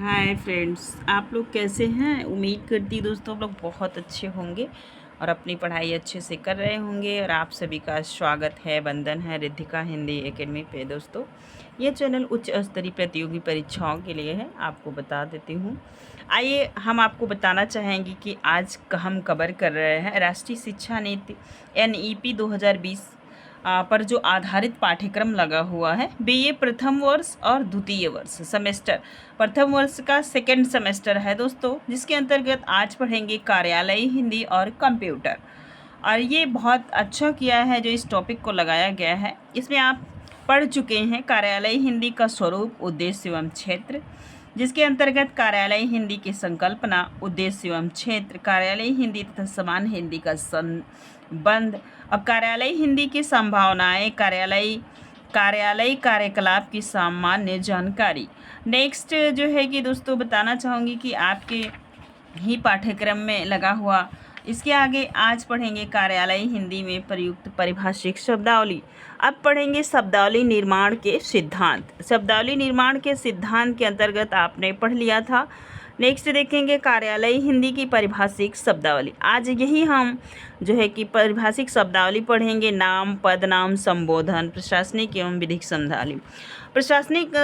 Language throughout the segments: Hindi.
हाय फ्रेंड्स, आप लोग कैसे हैं। उम्मीद करती दोस्तों आप लोग बहुत अच्छे होंगे और अपनी पढ़ाई अच्छे से कर रहे होंगे। और आप सभी का स्वागत है, वंदन है रिद्धिका हिंदी एकेडमी पे। दोस्तों ये चैनल उच्च स्तरीय प्रतियोगी परीक्षाओं के लिए है, आपको बता देती हूँ। आइए हम आपको बताना चाहेंगे कि आज हम कवर कर रहे हैं राष्ट्रीय शिक्षा नीति NEP 2020 पर जो आधारित पाठ्यक्रम लगा हुआ है। BA प्रथम वर्ष और द्वितीय वर्ष सेमेस्टर, प्रथम वर्ष का सेकेंड सेमेस्टर है दोस्तों, जिसके अंतर्गत आज पढ़ेंगे कार्यालयी हिंदी और कंप्यूटर। और ये बहुत अच्छा किया है जो इस टॉपिक को लगाया गया है। इसमें आप पढ़ चुके हैं कार्यालयी हिंदी का स्वरूप, उद्देश्य एवं क्षेत्र, जिसके अंतर्गत कार्यालयी हिंदी की संकल्पना, उद्देश्य एवं क्षेत्र, कार्यालयी हिंदी तथा समान हिंदी का संबंध, और कार्यालयी हिंदी की संभावनाएं, कार्यालयी कार्यकलाप की सामान्य जानकारी। नेक्स्ट जो है कि दोस्तों बताना चाहूँगी कि आपके ही पाठ्यक्रम में लगा हुआ, इसके आगे आज पढ़ेंगे कार्यालयी हिंदी में प्रयुक्त पारिभाषिक शब्दावली। अब पढ़ेंगे शब्दावली निर्माण के सिद्धांत। शब्दावली निर्माण के सिद्धांत के अंतर्गत आपने पढ़ लिया था। नेक्स्ट देखेंगे कार्यालयी हिंदी की पारिभाषिक शब्दावली। आज यही हम जो है कि पारिभाषिक शब्दावली पढ़ेंगे। नाम, पदनाम, संबोधन, प्रशासनिक एवं विधिक शब्दावली। प्रशासनिक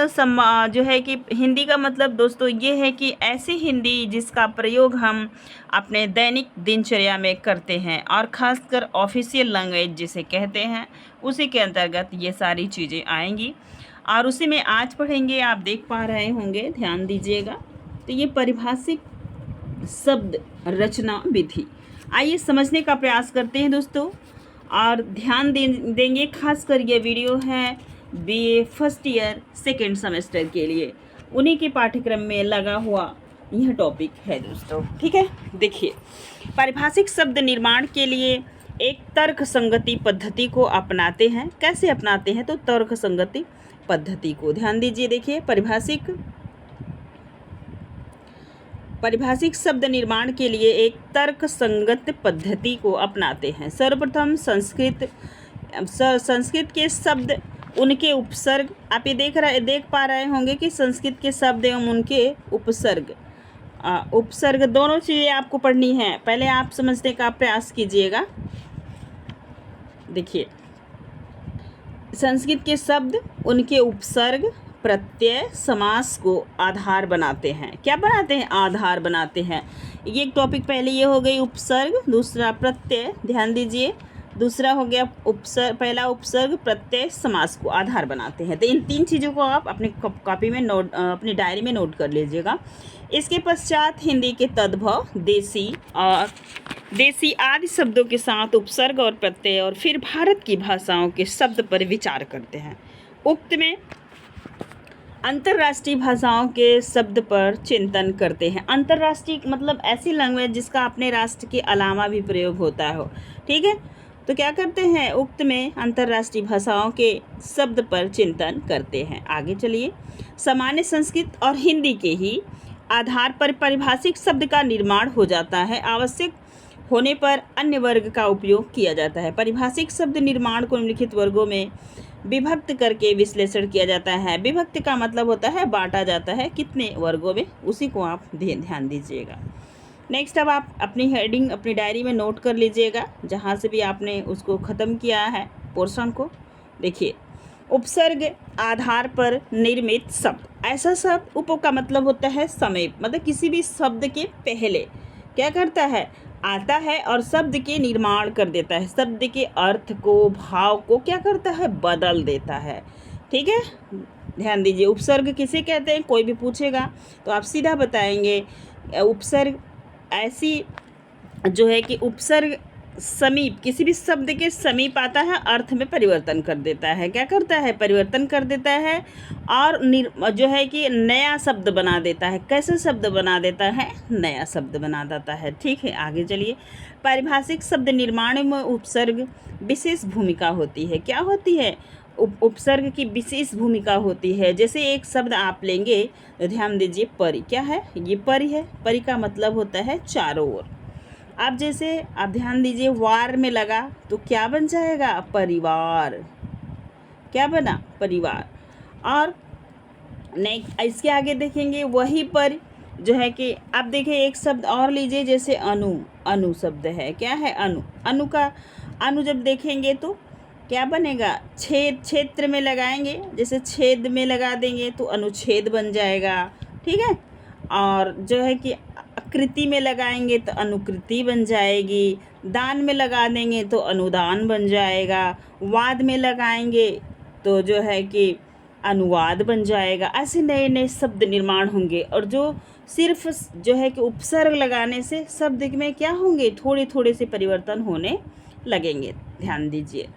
जो है कि हिंदी का मतलब दोस्तों ये है कि ऐसी हिंदी जिसका प्रयोग हम अपने दैनिक दिनचर्या में करते हैं और ख़ासकर ऑफिशियल लैंग्वेज जिसे कहते हैं, उसी के अंतर्गत ये सारी चीज़ें आएंगी और उसी में आज पढ़ेंगे। आप देख पा रहे होंगे, ध्यान दीजिएगा। तो ये पारिभाषिक शब्द रचना विधि, आइए समझने का प्रयास करते हैं दोस्तों और ध्यान देंगे। खासकर ये वीडियो है BA first year second semester के लिए, उन्हीं के पाठ्यक्रम में लगा हुआ यह टॉपिक है दोस्तों। ठीक है, देखिए पारिभाषिक शब्द निर्माण के लिए एक तर्क संगति पद्धति को अपनाते हैं। कैसे अपनाते हैं? तो तर्क संगति पद्धति को ध्यान दीजिए। देखिए पारिभाषिक शब्द निर्माण के लिए एक तर्क संगत पद्धति को अपनाते हैं। सर्वप्रथम संस्कृत के शब्द, उनके उपसर्ग, आप ये देख पा रहे होंगे कि संस्कृत के शब्द एवं उनके उपसर्ग दोनों चीज़ें आपको पढ़नी है। पहले आप समझने का प्रयास कीजिएगा। देखिए संस्कृत के शब्द, उनके उपसर्ग, प्रत्यय समास को आधार बनाते हैं। क्या बनाते हैं? आधार बनाते हैं। ये एक टॉपिक पहले ये हो गई उपसर्ग, दूसरा प्रत्यय, ध्यान दीजिए। दूसरा हो गया उपसर्ग, पहला उपसर्ग, प्रत्यय, समास को आधार बनाते हैं। तो इन तीन चीज़ों को आप अपने कॉपी में अपनी डायरी में नोट कर लीजिएगा। इसके पश्चात हिंदी के तद्भव देसी आदि शब्दों के साथ उपसर्ग और प्रत्यय और फिर भारत की भाषाओं के शब्द पर विचार करते हैं। उक्त में अंतर्राष्ट्रीय भाषाओं के शब्द पर चिंतन करते हैं। अंतर्राष्ट्रीय मतलब ऐसी लैंग्वेज जिसका अपने राष्ट्र के अलावा भी प्रयोग होता हो। ठीक है, तो क्या करते हैं? उक्त में अंतर्राष्ट्रीय भाषाओं के शब्द पर चिंतन करते हैं। आगे चलिए। सामान्य संस्कृत और हिंदी के ही आधार पर पारिभाषिक शब्द का निर्माण हो जाता है। आवश्यक होने पर अन्य वर्ग का उपयोग किया जाता है। पारिभाषिक शब्द निर्माण को निम्नलिखित वर्गों में विभक्त करके विश्लेषण किया जाता है। विभक्त का मतलब होता है बांटा जाता है कितने वर्गों में, उसी को आप ध्यान दीजिएगा। नेक्स्ट अब आप अपनी हेडिंग अपनी डायरी में नोट कर लीजिएगा, जहाँ से भी आपने उसको ख़त्म किया है पोर्शन को। देखिए उपसर्ग आधार पर निर्मित शब्द, ऐसा शब्द, उप का मतलब होता है समीप, मतलब किसी भी शब्द के पहले क्या करता है? आता है और शब्द के निर्माण कर देता है। शब्द के अर्थ को, भाव को क्या करता है? बदल देता है। ठीक है, ध्यान दीजिए। उपसर्ग किसे कहते हैं? कोई भी पूछेगा तो आप सीधा बताएंगे उपसर्ग ऐसी जो है कि उपसर्ग समीप, किसी भी शब्द के समीप आता है, अर्थ में परिवर्तन कर देता है। क्या करता है? परिवर्तन कर देता है और जो है कि नया शब्द बना देता है। कैसे शब्द बना देता है? नया शब्द बना देता है। ठीक है, आगे चलिए। पारिभाषिक शब्द निर्माण में उपसर्ग विशेष भूमिका होती है। क्या होती है? उपसर्ग की विशेष भूमिका होती है। जैसे एक शब्द आप लेंगे तो ध्यान दीजिए, परि। क्या है? ये परि है। परि का मतलब होता है चारों ओर। अब जैसे आप ध्यान दीजिए, वार में लगा तो क्या बन जाएगा? परिवार। क्या बना? परिवार। और नहीं, इसके आगे देखेंगे वहीं पर जो है कि आप देखें एक शब्द और लीजिए, जैसे अणु। अणु शब्द है, क्या है अणु। अणु का अणु जब देखेंगे तो क्या बनेगा, छेद, क्षेत्र में लगाएंगे, जैसे छेद में लगा देंगे तो अनुच्छेद बन जाएगा, ठीक है। और जो है कि आकृति में लगाएंगे तो अनुकृति बन जाएगी, दान में लगा देंगे तो अनुदान बन जाएगा, वाद में लगाएंगे तो जो है कि अनुवाद बन जाएगा। ऐसे नए नए शब्द निर्माण होंगे, और जो सिर्फ जो है कि उपसर्ग लगाने से शब्द में क्या होंगे, थोड़े थोड़े से परिवर्तन होने लगेंगे। ध्यान दीजिए,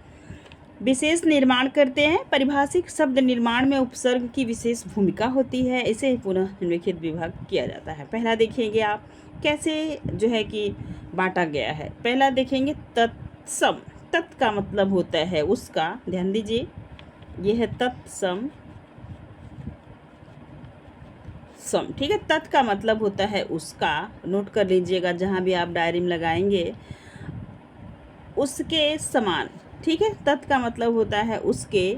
विशेष निर्माण करते हैं। परिभाषिक शब्द निर्माण में उपसर्ग की विशेष भूमिका होती है, इसे पुनः निम्नलिखित विभाग किया जाता है। पहला देखेंगे आप कैसे जो है कि बांटा गया है। पहला देखेंगे तत्सम। तत् का मतलब होता है उसका, ध्यान दीजिए, यह है तत्सम सम, ठीक है। तत् का मतलब होता है उसका, नोट कर लीजिएगा जहाँ भी आप डायरी में लगाएंगे, उसके समान, ठीक है। तत् का मतलब होता है उसके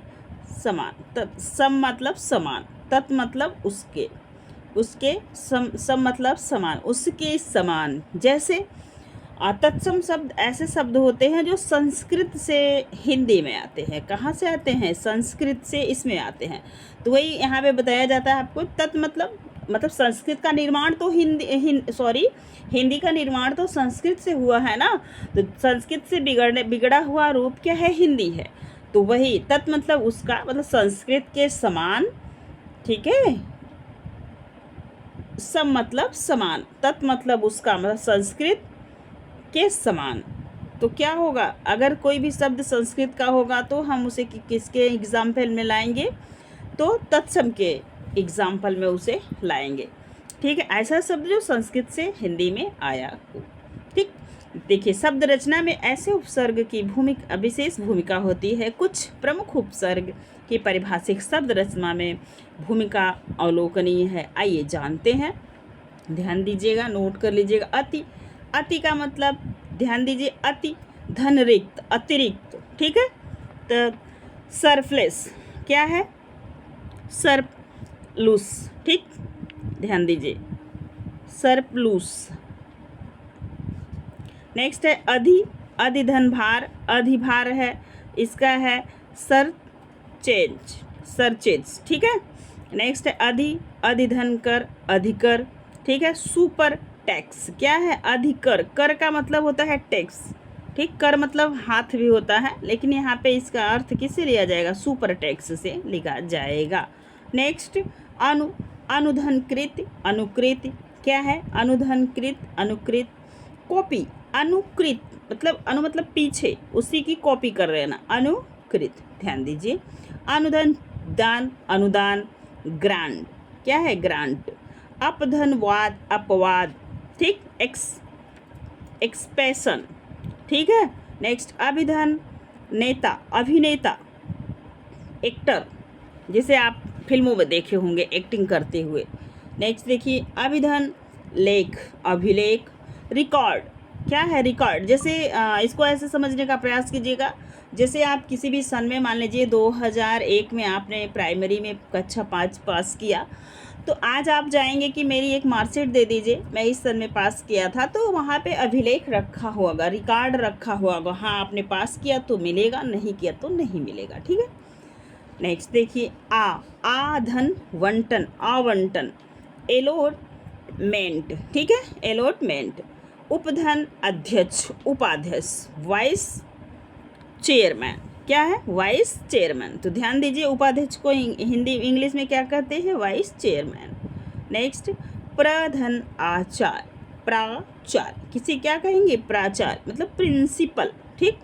समान। तत् सम मतलब समान, तत् मतलब उसके, उसके सम मतलब समान, उसके समान। जैसे तत्सम शब्द ऐसे शब्द होते हैं जो संस्कृत से हिंदी में आते हैं। कहाँ से आते हैं, संस्कृत से इसमें आते हैं। तो वही यहाँ पे बताया जाता है आपको। तत् मतलब संस्कृत का निर्माण तो हिंदी का निर्माण तो संस्कृत से हुआ है ना, तो संस्कृत से बिगड़ा हुआ रूप क्या है, हिंदी है। तो वही तत् मतलब उसका, मतलब संस्कृत के समान, ठीक है। सम मतलब समान, तत् मतलब उसका, मतलब संस्कृत के समान। तो क्या होगा, अगर कोई भी शब्द संस्कृत का होगा तो हम उसे किसके एग्जाम्पल में लाएंगे, तो तत्सम के एग्जाम्पल में उसे लाएंगे, ठीक है। ऐसा शब्द जो संस्कृत से हिंदी में आया हो, ठीक। देखिए, शब्द रचना में ऐसे उपसर्ग की विशेष भूमिका होती है। कुछ प्रमुख उपसर्ग की परिभाषिक शब्द रचना में भूमिका अवलोकनीय है। आइए जानते हैं, ध्यान दीजिएगा, नोट कर लीजिएगा। अति। अति का मतलब, ध्यान दीजिए, अति धन रिक्त, अतिरिक्त, ठीक है। तो सरप्लस क्या है, सरप्लस, ठीक, ध्यान दीजिए, सरप्लस। नेक्स्ट है अधि। अधिधन भार, अधिभार है, इसका है सरचेज, सरचेज, ठीक है। नेक्स्ट है अधि, अधिधन कर, अधिकर, ठीक है। सुपर टैक्स क्या है, अधिकर। कर का मतलब होता है टैक्स, ठीक। कर मतलब हाथ भी होता है, लेकिन यहाँ पे इसका अर्थ किससे लिया जाएगा, सुपर टैक्स से लिखा जाएगा। नेक्स्ट अनु। अनुधनकृत, अनुकृत क्या है, अनुधनकृत, अनुकृत। कॉपी। अनुकृत मतलब, अनु मतलब पीछे, उसी की कॉपी कर रहे हैं ना, अनुकृत, ध्यान दीजिए। अनुदान, दान, अनुदान। ग्रांट क्या है, ग्रांट। अपधनवाद, अपवाद, ठीक। एक्सप्रेशन, ठीक है। नेक्स्ट अभिधन नेता, अभिनेता, एक्टर, जिसे आप फिल्मों में देखे होंगे एक्टिंग करते हुए। नेक्स्ट देखिए अभिधन लेख, अभिलेख। रिकॉर्ड क्या है, रिकॉर्ड। जैसे इसको ऐसे समझने का प्रयास कीजिएगा, जैसे आप किसी भी सन में, मान लीजिए 2001 में आपने प्राइमरी में कक्षा 5 पास किया, तो आज आप जाएंगे कि मेरी एक मार्कशीट दे दीजिए, मैं इस सन में पास किया था, तो वहाँ पे अभिलेख रखा होगा, रिकॉर्ड रखा होगा। हाँ, आपने पास किया तो मिलेगा, नहीं किया तो नहीं मिलेगा, ठीक है। नेक्स्ट देखिए आधन वंटन, आवंटन। एलोटमेंट, ठीक है, एलोटमेंट। उपधन अध्यक्ष, उपाध्यक्ष। वाइस चेयरमैन क्या है, वाइस चेयरमैन। तो ध्यान दीजिए, उपाध्यक्ष को हिंदी इंग्लिश में क्या कहते हैं, वाइस चेयरमैन। नेक्स्ट प्रधान आचार्य, प्राचार्य, किसी क्या कहेंगे, प्राचार्य, मतलब प्रिंसिपल, ठीक।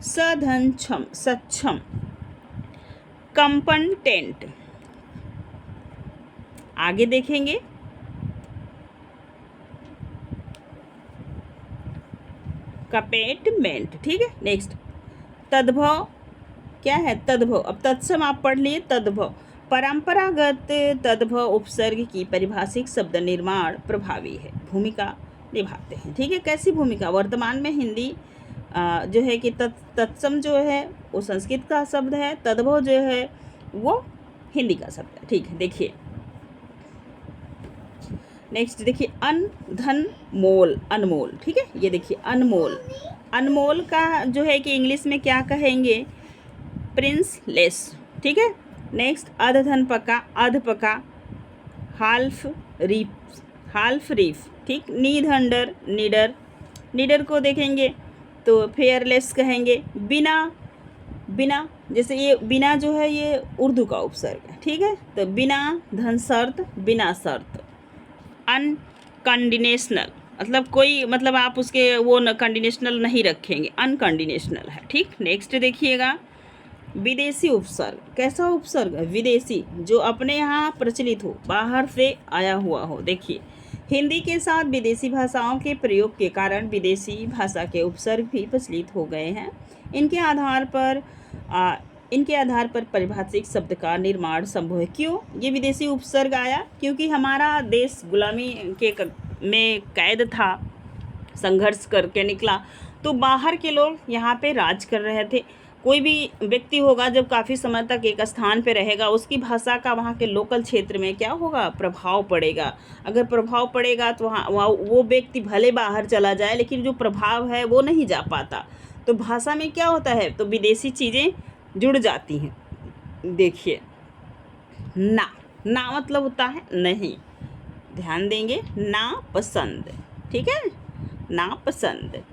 सधन क्षम, सक्षम। कंपटेंट, आगे देखेंगे कपेटमेंट, ठीक है। नेक्स्ट तद्भव क्या है, तद्भव। अब तत्सम आप पढ़ लिए, तद्भव। परंपरागत तद्भव उपसर्ग की परिभाषिक शब्द निर्माण प्रभावी है, भूमिका निभाते हैं, ठीक है। कैसी भूमिका, वर्तमान में हिंदी जो है कि तत्सम जो है वो संस्कृत का शब्द है, तद्भव जो है वो हिंदी का शब्द है, ठीक है। देखिए नेक्स्ट, देखिए अन, धन, मोल, अनमोल, ठीक है। ये देखिए अनमोल, अनमोल का जो है कि इंग्लिश में क्या कहेंगे, प्रिंसलेस, ठीक है। नेक्स्ट अध धन पका, अध पका, हाल्फ रीफ, हाल्फ रीफ, ठीक। नीड अंडर, नीडर, नीडर को देखेंगे तो फेयरलेस कहेंगे। बिना, बिना, जैसे ये बिना जो है ये उर्दू का उपसर्ग है, ठीक है। तो बिना धन शर्त, बिना शर्त। अनकंडीशनल मतलब कोई, मतलब आप उसके वो न कंडीशनल नहीं रखेंगे, अनकंडीशनल है, ठीक। नेक्स्ट देखिएगा विदेशी उपसर्ग, कैसा उपसर्ग है, विदेशी, जो अपने यहाँ प्रचलित हो, बाहर से आया हुआ हो। देखिए हिंदी के साथ विदेशी भाषाओं के प्रयोग के कारण विदेशी भाषा के उपसर्ग भी प्रचलित हो गए हैं। इनके आधार पर परिभाषिक शब्द का निर्माण संभव है। क्यों ये विदेशी उपसर्ग आया, क्योंकि हमारा देश गुलामी में कैद था, संघर्ष करके निकला, तो बाहर के लोग यहाँ पे राज कर रहे थे। कोई भी व्यक्ति होगा जब काफ़ी समय तक एक स्थान पे रहेगा, उसकी भाषा का वहाँ के लोकल क्षेत्र में क्या होगा, प्रभाव पड़ेगा। अगर प्रभाव पड़ेगा तो वहाँ वो व्यक्ति भले बाहर चला जाए, लेकिन जो प्रभाव है वो नहीं जा पाता। तो भाषा में क्या होता है, तो विदेशी चीज़ें जुड़ जाती हैं। देखिए ना, ना मतलब होता है नहीं, ध्यान देंगे, ना पसंद, ठीक है, ना पसंद।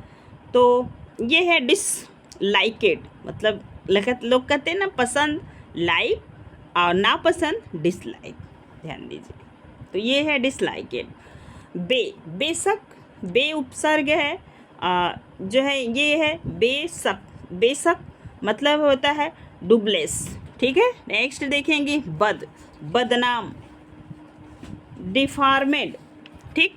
तो ये है डिसलाइकेड, मतलब लोग कहते हैं ना पसंद लाइक, और ना पसंद डिसलाइक, ध्यान दीजिए। तो ये है डिसलाइकेड। बेशक, बे उपसर्ग है, जो है ये है बेशक, बेशक मतलब होता है डुबलेस, ठीक है। नेक्स्ट देखेंगे बदनाम, डिफॉर्मेड, ठीक।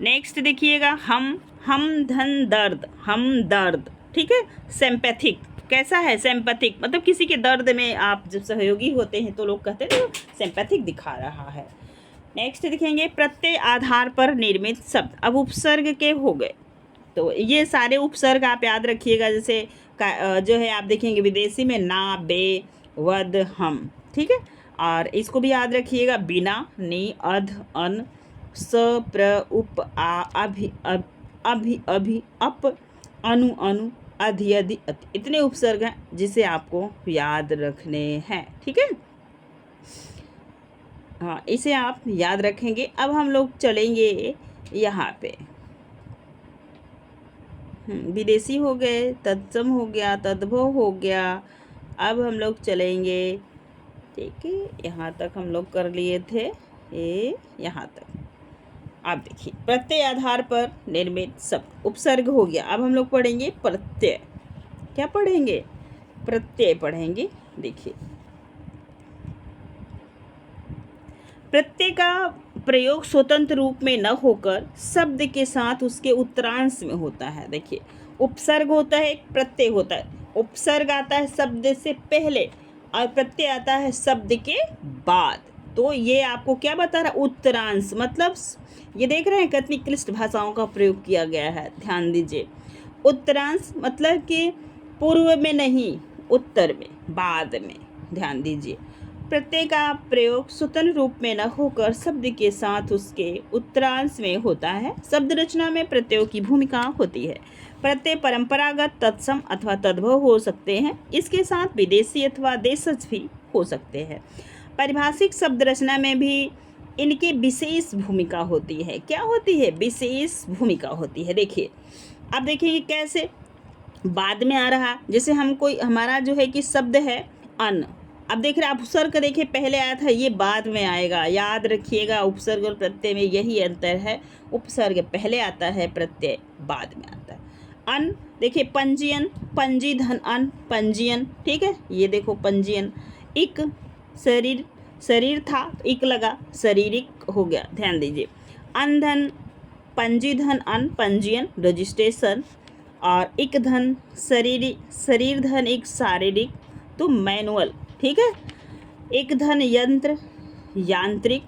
नेक्स्ट देखिएगा हम धन दर्द, हमदर्द, ठीक है। सिंपैथिक, कैसा है सिंपैथिक, मतलब किसी के दर्द में आप जब सहयोगी होते हैं तो लोग कहते हैं तो सिंपैथिक दिखा रहा है। नेक्स्ट देखेंगे प्रत्यय आधार पर निर्मित शब्द, अब उपसर्ग के हो गए, तो ये सारे उपसर्ग आप याद रखिएगा। जैसे जो है आप देखेंगे विदेशी में ना, बे, वद, हम, ठीक है। और इसको भी याद रखिएगा, बिना, नी, अध, अन, स, प्र, उप, आ, अभि, अभि, अभि, अप, अनु, अनु, अधि, अधि, अति, इतने उपसर्ग हैं जिसे आपको याद रखने हैं, ठीक है। हाँ, इसे आप याद रखेंगे। अब हम लोग चलेंगे यहाँ पे, विदेशी हो गए, तत्सम हो गया, तद्भव हो गया। अब हम लोग चलेंगे, ठीक है, यहाँ तक हम लोग कर लिए थे, ये यहाँ तक। आप देखिए प्रत्यय आधार पर निर्मित शब्द, उपसर्ग हो गया। अब हम लोग पढ़ेंगे प्रत्यय, क्या पढ़ेंगे, प्रत्यय पढ़ेंगे। देखिए प्रत्यय का प्रयोग स्वतंत्र रूप में न होकर शब्द के साथ उसके उत्तरांश में होता है। देखिए उपसर्ग होता है, एक प्रत्यय होता है। उपसर्ग आता है शब्द से पहले और प्रत्यय आता है शब्द के बाद। तो ये आपको क्या बता रहा है, उत्तरांश, मतलब ये देख रहे हैं कितनी क्लिष्ट भाषाओं का प्रयोग किया गया है, ध्यान दीजिए। उत्तरांश मतलब कि पूर्व में नहीं, उत्तर में, बाद में, ध्यान दीजिए। प्रत्यय का प्रयोग स्वतंत्र रूप में न होकर शब्द के साथ उसके उत्तरांश में होता है। शब्द रचना में प्रत्ययों की भूमिका होती है। प्रत्यय परंपरागत, तत्सम अथवा तद्भव हो सकते हैं। इसके साथ विदेशी अथवा देशज भी हो सकते हैं। पारिभाषिक शब्द रचना में भी इनकी विशेष भूमिका होती है। क्या होती है, विशेष भूमिका होती है। देखिए अब देखिए कैसे बाद में आ रहा, जैसे हम कोई, हमारा जो है कि शब्द है अन्न, अब देख रहे हैं आप उपसर्ग देखे पहले आया था, ये बाद में आएगा, याद रखिएगा। उपसर्ग और प्रत्यय में यही अंतर है, उपसर्ग पहले आता है, प्रत्यय बाद में आता है। अन देखिए पंजीयन, पंजी धन अन, पंजीयन, ठीक है। ये देखो पंजीयन। इक शरीर, शरीर था, इक लगा, शारीरिक हो गया, ध्यान दीजिए। अन धन, पंजी धन अन, पंजीयन, रजिस्ट्रेशन। और इक धन शरीर, शरीर धन एक, शारीरिक, तो मैनुअल, ठीक है। एक धन यंत्र, यांत्रिक,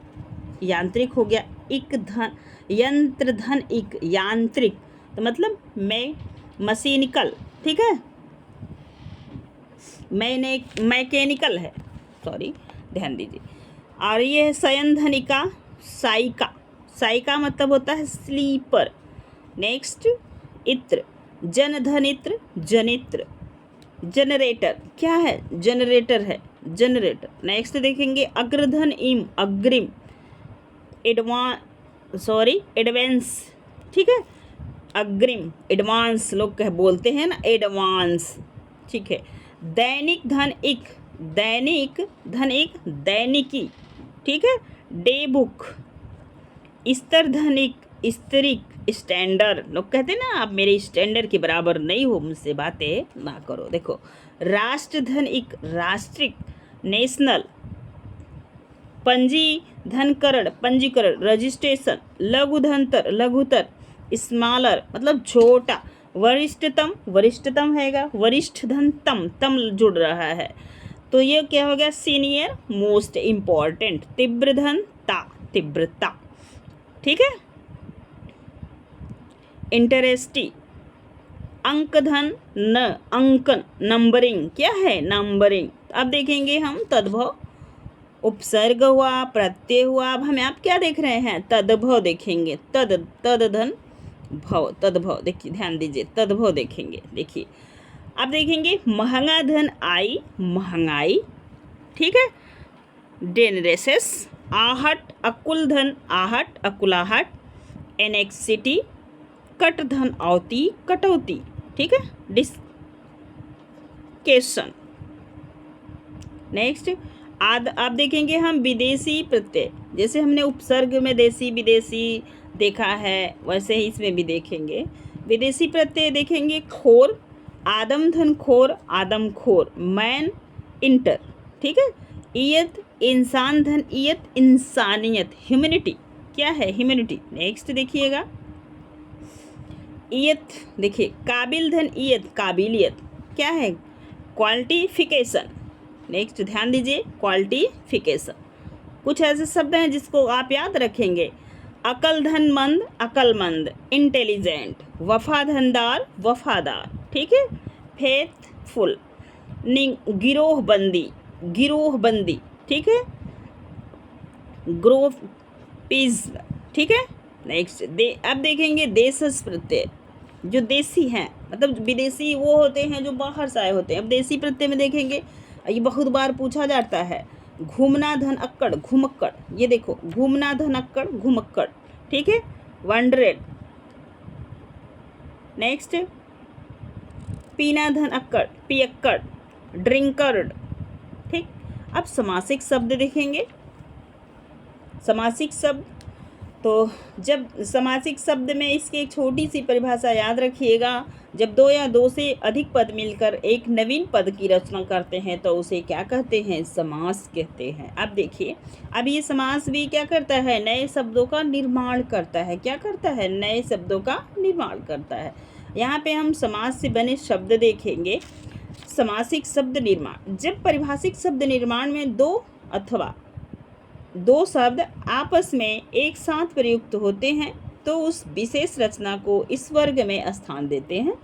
यांत्रिक हो गया। इक धन यंत्र धन इक, यांत्रिक, तो मतलब मैकेनिकल, ठीक है, मैकेनिकल है, सॉरी, ध्यान दीजिए। और ये है शयन धनिका, साइका, साइका मतलब होता है स्लीपर। नेक्स्ट इत्र, जन धनित्र, जनित्र, जनरेटर क्या है, जनरेटर है, जनरेटर। नेक्स्ट देखेंगे अग्रधन इम, अग्रिम, एडवांस, ठीक है, अग्रिम, एडवांस लोग कह बोलते हैं ना, एडवांस, ठीक है। दैनिक धन इक, दैनिक धन इक, दैनिकी, ठीक है, डे बुक। स्तर धनिक, स्तरिक, स्टैंडर्ड लोग कहते हैं ना, आप मेरे स्टैंडर्ड के बराबर नहीं हो, मुझसे बातें ना करो। देखो राष्ट्र धन इक, राष्ट्रिक, नेशनल, पंजी धनकरण, पंजीकरण, रजिस्ट्रेशन, लघुधनतर, लघुतर, स्मॉलर मतलब छोटा, वरिष्ठतम, वरिष्ठतम हैगा, वरिष्ठ धन तम, तम जुड़ रहा है, तो ये क्या हो गया, सीनियर मोस्ट इम्पॉर्टेंट। तीव्र धन ता, तीव्रता, ठीक है। इंटरेस्टी, अंक धन न, अंकन, नंबरिंग क्या है, नंबरिंग। अब देखेंगे हम तद्भव, उपसर्ग हुआ, प्रत्यय हुआ। अब हमें आप क्या देख रहे हैं, तद्भव देखेंगे, तद, तद धन भव, तद्भव देखिए, ध्यान दीजिए, तद्भव देखेंगे। देखिए अब देखेंगे महंगा धन आई, महंगाई, ठीक है। डेनरेसेस, आहट, अकुल धन आहट, अकुलाहट, एनेक्सिटी, कट धन औती, कटौती, ठीक है, डिस्केशन। नेक्स्ट आप देखेंगे हम विदेशी प्रत्यय, जैसे हमने उपसर्ग में देशी विदेशी देखा है, वैसे ही इसमें भी देखेंगे विदेशी प्रत्यय। देखेंगे खोर, आदम धन खोर, आदम खोर, मैन, इंटर, ठीक है। इयत, इंसान धन इयत, इंसानियत, ह्यूमैनिटी क्या है, ह्यूमैनिटी। नेक्स्ट देखिएगा इयत, देखिए काबिल धन इयत, काबिलियत क्या है, क्वालिफिकेशन। नेक्स्ट ध्यान दीजिए, क्वालिफिकेशन। कुछ ऐसे शब्द हैं जिसको आप याद रखेंगे, अकल धन मंद, अकलमंद, इंटेलिजेंट, वफा धनदार, वफादार, ठीक है, फेथफुल, गिरोह बंदी, गिरोह बंदी, ठीक है, ग्रोव पीस, ठीक है। नेक्स्ट अब देखेंगे देशज प्रत्यय, जो देसी हैं मतलब विदेशी वो होते हैं जो बाहर से आए होते हैं। अब देसी प्रत्यय में देखेंगे, ये बहुत बार पूछा जाता है, घूमना धन अक्कड़, घुमक्कड़, ये देखो घूमना धन अक्कड़, घुमक्कड़, ठीक है, वंडरेड। नेक्स्ट पीना धन अक्कड़, पियक्कड़, ड्रिंकर्ड, ठीक। अब समासिक शब्द देखेंगे, समासिक शब्द, तो जब समासिक शब्द में इसकी एक छोटी सी परिभाषा याद रखिएगा, जब दो या दो से अधिक पद मिलकर एक नवीन पद की रचना करते हैं तो उसे क्या कहते हैं, समास कहते हैं। अब देखिए, अब ये समास भी क्या करता है, नए शब्दों का निर्माण करता है, क्या करता है, नए शब्दों का निर्माण करता है। यहाँ पे हम समास से बने शब्द देखेंगे। समासिक शब्द निर्माण, जब परिभाषिक शब्द निर्माण में दो अथवा दो शब्द आपस में एक साथ प्रयुक्त होते हैं तो उस विशेष रचना को इस वर्ग में स्थान देते हैं।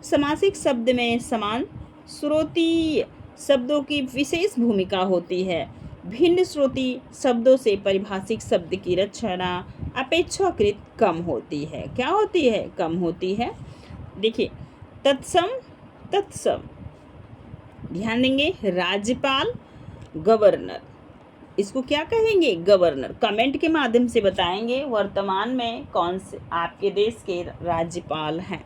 समासिक शब्द में समान श्रोतीय शब्दों की विशेष भूमिका होती है। भिन्न श्रोती शब्दों से परिभाषिक शब्द की रचना अपेक्षाकृत कम होती है। क्या होती है, कम होती है। देखिए तत्सम, तत्सम, ध्यान देंगे, राज्यपाल, गवर्नर, इसको क्या कहेंगे, गवर्नर। कमेंट के माध्यम से बताएंगे वर्तमान में कौन से आपके देश के राज्यपाल हैं।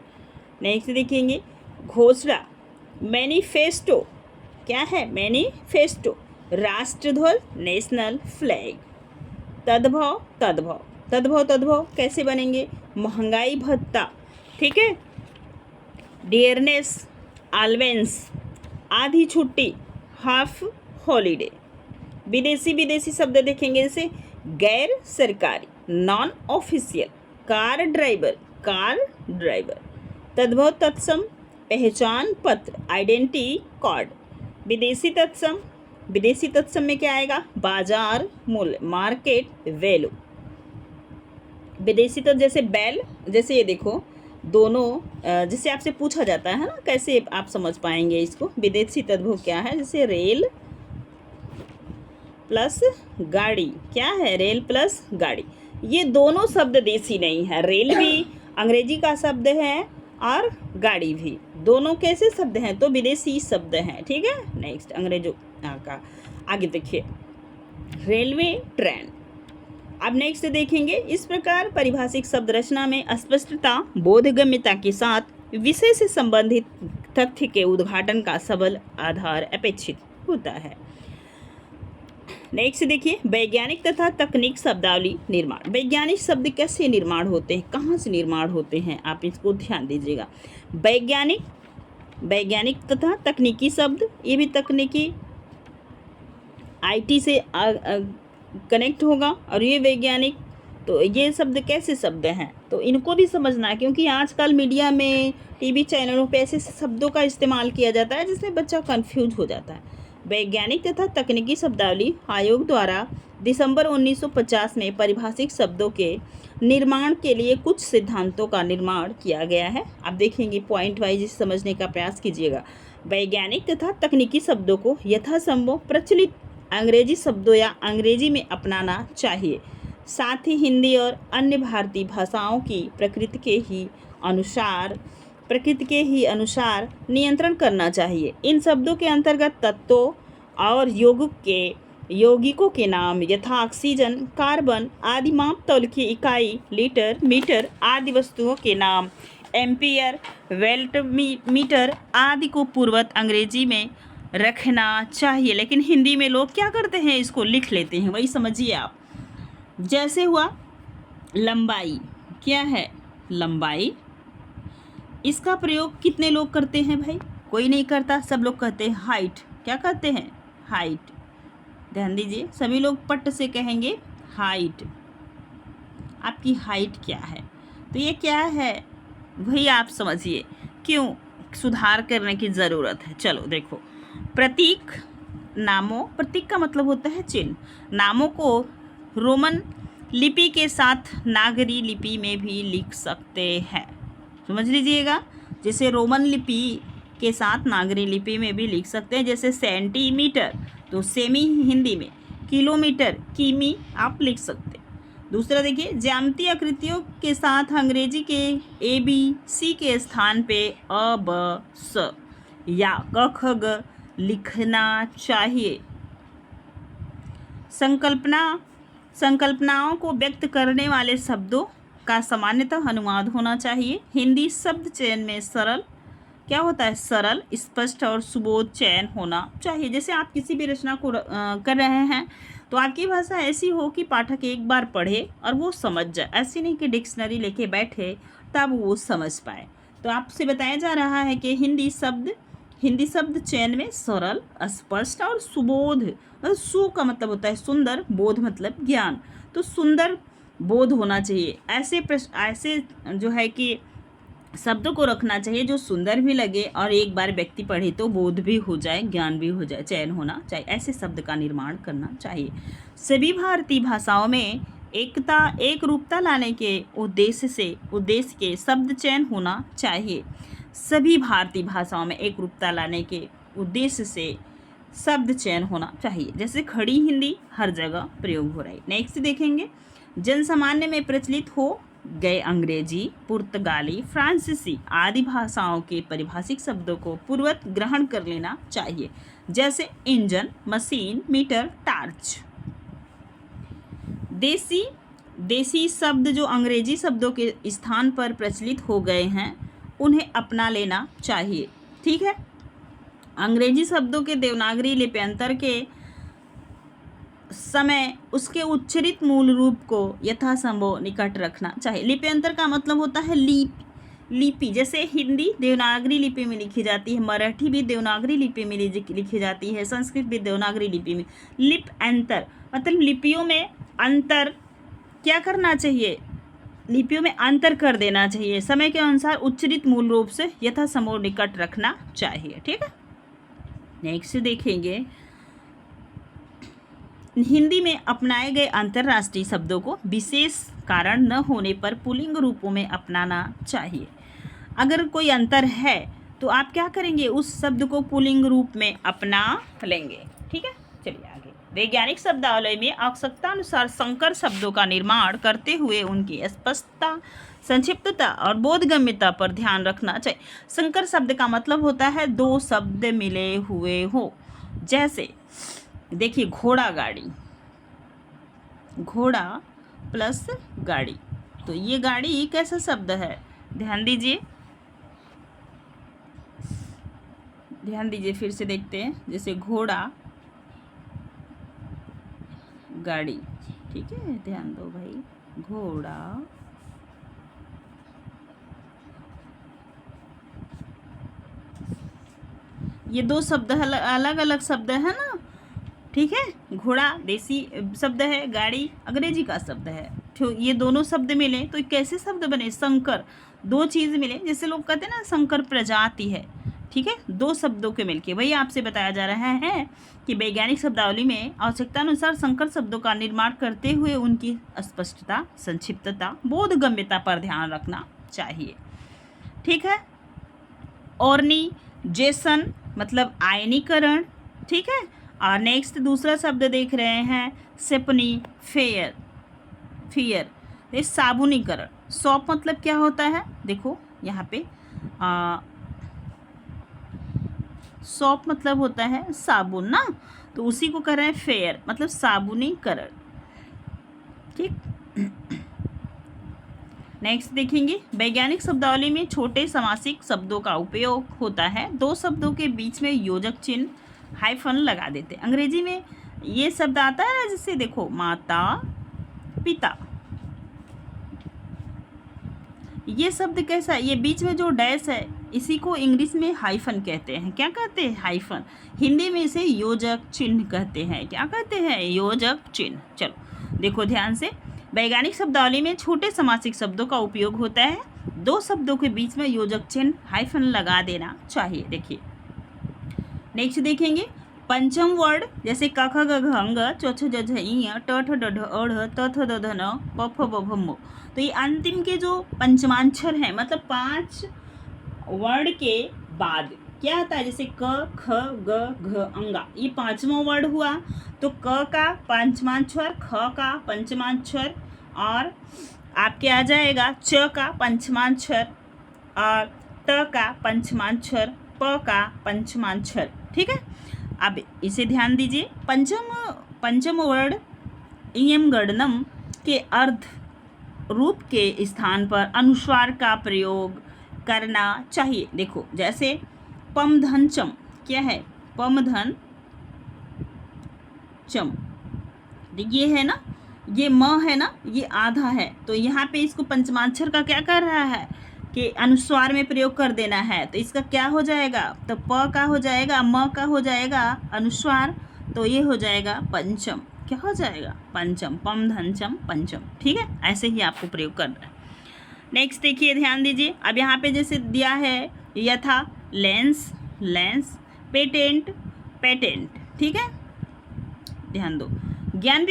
नेक्स्ट देखेंगे घोषणा, मैनिफेस्टो, क्या है, मैनिफेस्टो, राष्ट्रध्वज, नेशनल फ्लैग। तद्भव, तद्भव, तद्भव, तद्भव कैसे बनेंगे, महंगाई भत्ता, ठीक है, डियरनेस, अलावेंस, आधी छुट्टी, हाफ हॉलीडे। विदेशी शब्द देखेंगे, जैसे गैर सरकारी, non official, car driver, car driver. तद्भव तत्सम, पहचान पत्र, आइडेंटिटी कार्ड। विदेशी तत्सम में क्या आएगा, बाजार मूल्य, मार्केट वैल्यू। विदेशी तत्व जैसे बैल, जैसे ये देखो दोनों, जैसे आपसे पूछा जाता है ना, कैसे आप समझ पाएंगे इसको, विदेशी तद्भव क्या है, जैसे रेल, प्लस गाड़ी, क्या है, रेल प्लस गाड़ी। ये दोनों शब्द देसी नहीं है, रेल भी अंग्रेजी का शब्द है और गाड़ी भी, दोनों कैसे शब्द हैं, तो विदेशी शब्द हैं। ठीक है, नेक्स्ट अंग्रेजों का आगे देखिए, रेलवे, ट्रेन। अब नेक्स्ट देखेंगे, इस प्रकार पारिभाषिक शब्द रचना में स्पष्टता, बोधगम्यता के साथ विषय से संबंधित तथ्य के उद्घाटन का सबल आधार अपेक्षित होता है। नेक्स्ट देखिए, वैज्ञानिक तथा तकनीक शब्दावली निर्माण। वैज्ञानिक शब्द कैसे निर्माण होते हैं, कहाँ से निर्माण होते हैं, आप इसको ध्यान दीजिएगा। वैज्ञानिक तथा तकनीकी शब्द, ये भी तकनीकी आईटी से कनेक्ट होगा, और ये वैज्ञानिक, तो ये शब्द कैसे शब्द हैं, तो इनको भी समझना है, क्योंकि आजकल मीडिया में, टीवी चैनलों पे ऐसे शब्दों का इस्तेमाल किया जाता है जिसमें बच्चा कंफ्यूज हो जाता है। वैज्ञानिक तथा तकनीकी शब्दावली आयोग द्वारा दिसंबर 1950 में पारिभाषिक शब्दों के निर्माण के लिए कुछ सिद्धांतों का निर्माण किया गया है। आप देखेंगे पॉइंट वाइज समझने का प्रयास कीजिएगा। वैज्ञानिक तथा तकनीकी शब्दों को यथासंभव प्रचलित अंग्रेजी शब्दों या अंग्रेजी में अपनाना चाहिए, साथ ही हिंदी और अन्य भारतीय भाषाओं की प्रकृति के ही अनुसार नियंत्रण करना चाहिए। इन शब्दों के अंतर्गत तत्वों और यौगिकों के नाम यथा ऑक्सीजन, कार्बन आदि माप तौल की इकाई लीटर, मीटर आदि वस्तुओं के नाम एम्पियर, वेल्ट, मीटर आदि को पूर्ववत अंग्रेजी में रखना चाहिए। लेकिन हिंदी में लोग क्या करते हैं, इसको लिख लेते हैं, वही समझिए आप। जैसे हुआ लंबाई, क्या है लंबाई, इसका प्रयोग कितने लोग करते हैं भाई, कोई नहीं करता, सब लोग कहते हैं हाइट। क्या कहते हैं, हाइट। ध्यान दीजिए, सभी लोग पट से कहेंगे हाइट। आपकी हाइट क्या है, तो ये क्या है वही आप समझिए, क्यों सुधार करने की ज़रूरत है। चलो देखो, प्रतीक नामों, प्रतीक का मतलब होता है चिन्ह, नामों को रोमन लिपि के साथ नागरी लिपि में भी लिख सकते हैं। समझ लीजिएगा, जैसे रोमन लिपि के साथ नागरी लिपि में भी लिख सकते हैं। जैसे सेंटीमीटर तो सेमी हिंदी में, किलोमीटर किमी आप लिख सकते हैं। दूसरा देखिए, ज्यामितीय आकृतियों के साथ अंग्रेजी के ABC के स्थान पे अ ब स या क ख ग लिखना चाहिए। संकल्पनाओं को व्यक्त करने वाले शब्दों का सामान्यतः अनुवाद होना चाहिए। हिंदी शब्द चयन में सरल, क्या होता है, सरल, स्पष्ट और सुबोध चयन होना चाहिए। जैसे आप किसी भी रचना को कर रहे हैं तो आपकी भाषा ऐसी हो कि पाठक एक बार पढ़े और वो समझ जाए, ऐसी नहीं कि डिक्शनरी लेके बैठे तब वो समझ पाए। तो आपसे बताया जा रहा है कि हिंदी शब्द चयन में सरल, स्पष्ट और सुबोध, सु का मतलब होता है सुंदर, बोध मतलब ज्ञान, तो सुंदर बोध होना चाहिए। ऐसे जो है कि शब्दों को रखना चाहिए जो सुंदर भी लगे और एक बार व्यक्ति पढ़े तो बोध भी हो जाए, ज्ञान भी हो जाए, चयन होना चाहिए। ऐसे शब्द का निर्माण करना चाहिए। सभी भारतीय भाषाओं में एक रूपता लाने के उद्देश्य के शब्द चयन होना चाहिए। सभी भारतीय भाषाओं में एक रूपता लाने के उद्देश्य से शब्द चयन होना चाहिए। जैसे खड़ी हिंदी हर जगह प्रयोग हो रही। नेक्स्ट देखेंगे, जनसामान्य में प्रचलित हो गए अंग्रेजी, पुर्तगाली, फ्रांसीसी आदि भाषाओं के पारिभाषिक शब्दों को पूर्ववत ग्रहण कर लेना चाहिए। जैसे इंजन, मशीन, मीटर, टार्च। देसी शब्द जो अंग्रेजी शब्दों के स्थान पर प्रचलित हो गए हैं उन्हें अपना लेना चाहिए। ठीक है, अंग्रेजी शब्दों के देवनागरी लिप्यंतर के समय उसके उच्चरित मूल रूप को यथासंभव निकट रखना चाहिए। लिप्यंतर का मतलब होता है लिपि। जैसे हिंदी देवनागरी लिपि में लिखी जाती है, मराठी भी देवनागरी लिपि में लिखी जाती है, संस्कृत भी देवनागरी लिपि में। लिप अंतर मतलब लिपियों में अंतर क्या करना चाहिए, लिपियों में अंतर कर देना चाहिए। समय के अनुसार उच्चरित मूल रूप से यथासंभव निकट रखना चाहिए। ठीक है, नेक्स्ट देखेंगे, हिंदी में अपनाए गए अंतर्राष्ट्रीय शब्दों को विशेष कारण न होने पर पुल्लिंग रूपों में अपनाना चाहिए। अगर कोई अंतर है तो आप क्या करेंगे, उस शब्द को पुल्लिंग रूप में अपना लेंगे। ठीक है, चलिए आगे। वैज्ञानिक शब्दावली में आवश्यकतानुसार संकर शब्दों का निर्माण करते हुए उनकी स्पष्टता, संक्षिप्तता और बोधगम्यता पर ध्यान रखना चाहिए। संकर शब्द का मतलब होता है दो शब्द मिले हुए हो। जैसे देखिए घोड़ा गाड़ी, घोड़ा प्लस गाड़ी, तो ये गाड़ी कैसा शब्द है? ध्यान दीजिए, ध्यान दीजिए, फिर से देखते हैं। जैसे घोड़ा गाड़ी, ठीक है, ध्यान दो भाई, घोड़ा ये दो शब्द अलग अलग शब्द है ना, ठीक है। घोड़ा देसी शब्द है, गाड़ी अंग्रेजी का शब्द है। तो ये दोनों शब्द मिले तो कैसे शब्द बने? संकर, दो चीज़ मिले, जैसे लोग कहते हैं ना संकर प्रजाति है, ठीक है, दो शब्दों के मिलके। वही आपसे बताया जा रहा है कि वैज्ञानिक शब्दावली में आवश्यकतानुसार संकर शब्दों का निर्माण करते हुए उनकी स्पष्टता, संक्षिप्तता, बोधगम्यता पर ध्यान रखना चाहिए, ठीक है। ऑर्निजेशन मतलब आयनीकरण, ठीक है। और नेक्स्ट दूसरा शब्द देख रहे हैं सेपनी फेयर, फियर, ये साबुनीकरण। सॉप मतलब क्या होता है? देखो यहाँ पे सॉप मतलब होता है साबुन ना, तो उसी को कर रहे हैं फेयर मतलब साबुनीकरण, ठीक। नेक्स्ट देखेंगे वैज्ञानिक शब्दावली में छोटे समासिक शब्दों का उपयोग होता है। दो शब्दों के बीच में योजक चिन्ह हाइफन लगा देते। अंग्रेजी में ये शब्द आता है जैसे देखो माता पिता, ये शब्द कैसा है? ये बीच में जो डैश है इसी को इंग्लिश में हाइफन कहते हैं। क्या कहते हैं? हाइफन। हिंदी में इसे योजक चिन्ह कहते हैं। क्या कहते हैं? योजक चिन्ह। चलो देखो ध्यान से, वैज्ञानिक शब्दावली में छोटे समासिक शब्दों का उपयोग होता है। दो शब्दों के बीच में योजक चिन्ह हाइफन लगा देना चाहिए। देखिए नेक्स्ट देखेंगे पंचम वर्ड, जैसे क ख ग घ ङ च छ ज झ इ ट ठ ड ढ अ ढ़ त थ द ध न प फ ब भ म। तो ये अंतिम के जो पंचमाक्षर हैं, मतलब 5 वर्ड के बाद क्या आता है? जैसे क ख ग घ अंगा, ये 5वां वर्ड हुआ, तो क का पंचमाक्षर, ख का पंचमाक्षर और आपके आ जाएगा च का पंचमाक्षर और त का पंचमाक्षर, प का पंचमाक्षर, ठीक है। अब इसे ध्यान दीजिए, पंचम वर्ड इयम गणनम के अर्ध रूप के स्थान पर अनुस्वार का प्रयोग करना चाहिए। देखो जैसे पम धन चम, क्या है? पम धन चम, ये है ना, ये म है ना, ये आधा है, तो यहाँ पे इसको पंचमाक्षर का क्या कर रहा है कि अनुस्वार में प्रयोग कर देना है। तो इसका क्या हो जाएगा? तो प का हो जाएगा, म का हो जाएगा अनुस्वार, तो ये हो जाएगा पंचम। क्या हो जाएगा? पंचम। पम धनचम पंचम, ठीक है। ऐसे ही आपको प्रयोग करना है। नेक्स्ट देखिए ध्यान दीजिए, अब यहाँ पे जैसे दिया है यथा लेंस लेंस, पेटेंट पेटेंट, ठीक है। ध्यान दो, ज्ञान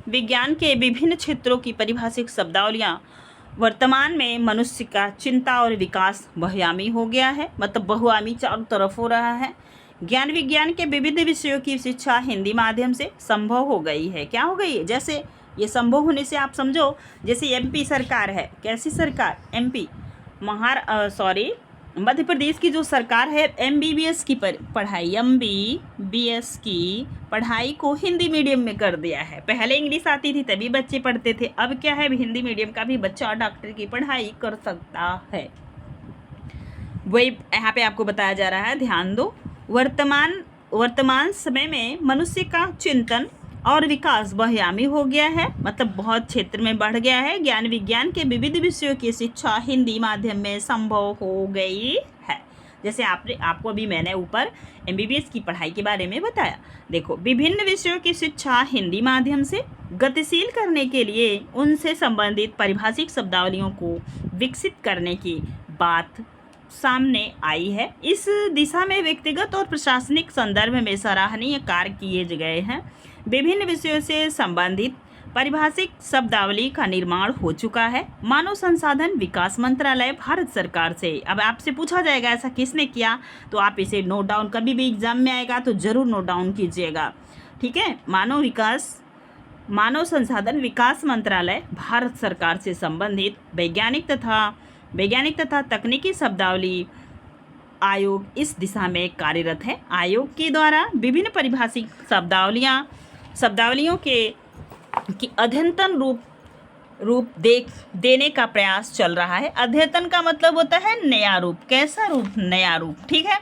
विज्ञान के विभिन्न क्षेत्रों की परिभाषिक शब्दावलियाँ वर्तमान में मनुष्य का चिंता और विकास बहुआयामी हो गया है, मतलब बहुआयामी चारों तरफ हो रहा है। ज्ञान विज्ञान के विविध विषयों की शिक्षा हिंदी माध्यम से संभव हो गई है। क्या हो गई है? जैसे ये संभव होने से आप समझो, जैसे एमपी सरकार है, कैसी सरकार? एमपी मध्य प्रदेश की जो सरकार है, एमबीबीएस की पढ़ाई, एमबीबीएस की पढ़ाई को हिंदी मीडियम में कर दिया है। पहले इंग्लिश आती थी तभी बच्चे पढ़ते थे, अब क्या है? हिंदी मीडियम का भी बच्चा डॉक्टर की पढ़ाई कर सकता है। वही यहाँ पे आपको बताया जा रहा है, ध्यान दो। वर्तमान समय में मनुष्य का चिंतन और विकास बहुआयामी हो गया है, मतलब बहुत क्षेत्र में बढ़ गया है। ज्ञान विज्ञान के विविध विषयों की शिक्षा हिंदी माध्यम में संभव हो गई है। जैसे आपको अभी मैंने ऊपर एमबीबीएस की पढ़ाई के बारे में बताया। देखो विभिन्न विषयों की शिक्षा हिंदी माध्यम से गतिशील करने के लिए उनसे संबंधित पारिभाषिक शब्दावलियों को विकसित करने की बात सामने आई है। इस दिशा में व्यक्तिगत और प्रशासनिक संदर्भ में सराहनीय कार्य किए गए हैं। विभिन्न विषयों से संबंधित पारिभाषिक शब्दावली का निर्माण हो चुका है। मानव संसाधन विकास मंत्रालय भारत सरकार से। अब आपसे पूछा जाएगा ऐसा किसने किया, तो आप इसे नोट डाउन, कभी भी एग्जाम में आएगा तो जरूर नोट डाउन कीजिएगा। ठीक है। मानव संसाधन विकास मंत्रालय भारत सरकार से संबंधित वैज्ञानिक तथा तकनीकी शब्दावली आयोग इस दिशा में कार्यरत है। आयोग के द्वारा विभिन्न परिभाषिक शब्दावलियों की अद्यतन रूप देने का प्रयास चल रहा है। अद्यतन का मतलब होता है नया रूप। कैसा रूप? नया रूप। ठीक है,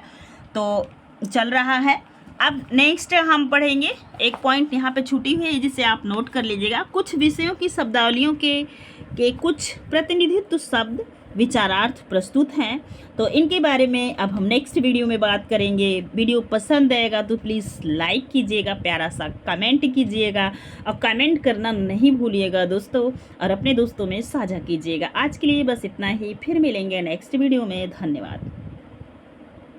तो चल रहा है। अब नेक्स्ट हम पढ़ेंगे, एक पॉइंट यहाँ पे छूटी हुई है जिसे आप नोट कर लीजिएगा। कुछ विषयों की शब्दावलियों के कुछ प्रतिनिधित्व शब्द विचारार्थ प्रस्तुत हैं, तो इनके बारे में अब हम नेक्स्ट वीडियो में बात करेंगे। वीडियो पसंद आएगा तो प्लीज़ लाइक कीजिएगा, प्यारा सा कमेंट कीजिएगा और कमेंट करना नहीं भूलिएगा दोस्तों, और अपने दोस्तों में साझा कीजिएगा। आज के लिए बस इतना ही, फिर मिलेंगे नेक्स्ट वीडियो में। धन्यवाद।